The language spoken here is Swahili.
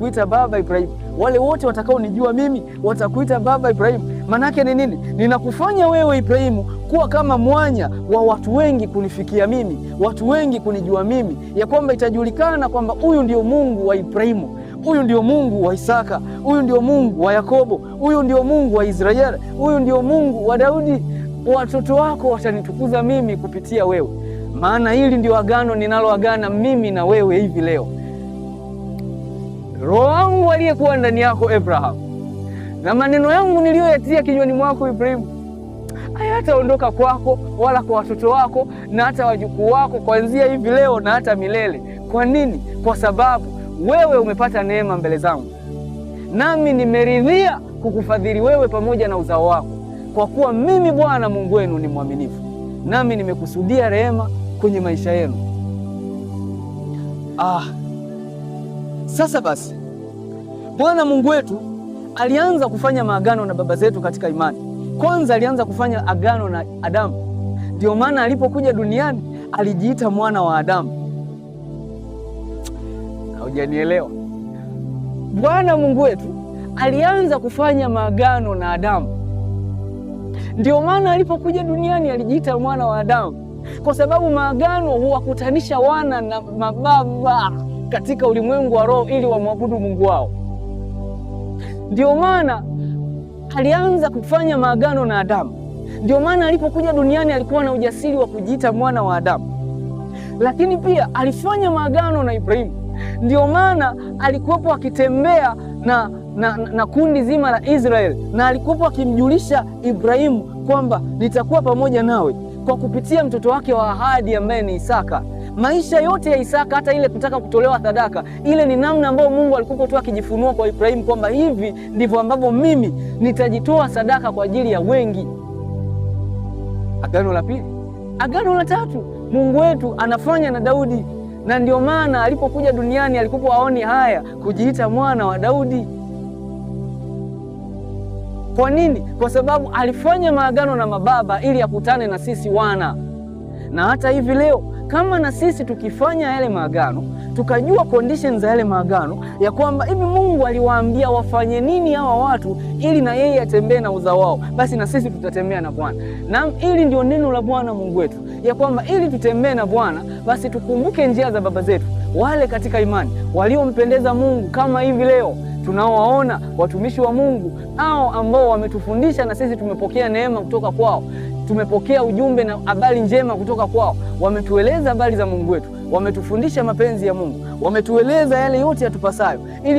kuita baba Ibrahim. Wale wote watakaonijua mimi watakuita baba Ibrahim. Manake ni nini? Ninakufanya wewe Ibrahimu kuwa kama mwanya wa watu wengi kunifikia mimi, watu wengi kunijua mimi, ya kwamba itajulikana kwamba huyu ndio Mungu wa Ibrahimu, huyu ndio Mungu wa Isaka, huyu ndio Mungu wa Yakobo, huyu ndio Mungu wa Israeli, huyu ndio Mungu wa Daudi. Watoto wako watanitukuza mimi kupitia wewe, maana hili ndio agano ninaloagana mimi na wewe hivi leo. Roho wangu aliyekuwa ndani yako Abraham, na maneno yangu niliyoyatia kinywani mwako Ibrahimu, hayataondoka kwako wala kwa watoto wako na hata wajukuu wako kuanzia hivi leo na hata milele. Kwa nini? Kwa sababu wewe umepata neema mbele zangu, nami nimeridhia kukufadhili wewe pamoja na uzao wako, kwa kuwa mimi Bwana Mungu wenu ni mwaminifu, nami nimekusudia rehema kwenye maisha yenu. Sasa basi, Bwana Mungu wetu alianza kufanya maagano na baba zetu katika imani. Kwanza alianza kufanya agano na Adamu. Ndio maana alipokuja duniani alijiita mwana wa Adamu. Hujanielewa? Bwana Mungu wetu alianza kufanya maagano na Adamu. Ndio maana alipokuja duniani alijiita mwana wa Adamu, kwa sababu maagano huwakutanisha wana na mababa katika ulimwengu wa roho ili wamwabudu Mungu wao. Ndio maana alianza kufanya maagano na Adamu. Ndio maana alipokuja duniani alikuwa na ujasiri wa kujiita mwana wa Adamu. Lakini pia alifanya maagano na Ibrahimu. Ndio maana alikuwepo akitembea na kundi zima la Israeli, na alikuwepo akimjulisha Ibrahimu kwamba nitakuwa pamoja nawe kwa kupitia mtoto wake wa ahadi ambaye ni Isaka. Maisha yote ya Isaka, hata ile kutaka kutolewa sadaka, ile ni namna ambayo Mungu alikuwa tu akijifunua kwa Ibrahimu kwamba hivi ndivyo ambavyo mimi nitajitoa sadaka kwa ajili ya wengi. Agano la pili. Agano la tatu Mungu wetu anafanya na Daudi, na ndio maana alipokuja duniani alikuwa aoni haya kujiita mwana wa Daudi. Kwa nini? Kwa sababu alifanya maagano na mababa ili akutane na sisi wana. Na hata hivi leo kama na sisi tukifanya yale maagano, tukajua conditions za yale maagano, ya kwamba hivi Mungu aliwaambia wafanye nini hawa watu ili na yeye atembee na uzao wao, basi na sisi tutatembea na Bwana. Na ili ndio neno la Bwana Mungu wetu, ya kwamba ili tutembee na Bwana basi tukumbuke njia za baba zetu wale katika imani waliompendeza Mungu, kama hivi leo tunaowaona watumishi wa Mungu hao ambao wametufundisha na sisi tumepokea neema kutoka kwao, tumepokea ujumbe na habari njema kutoka kwao. Wametueleza habari za Mungu wetu, wametufundisha mapenzi ya Mungu, wametueleza yale yote yatupasayo ili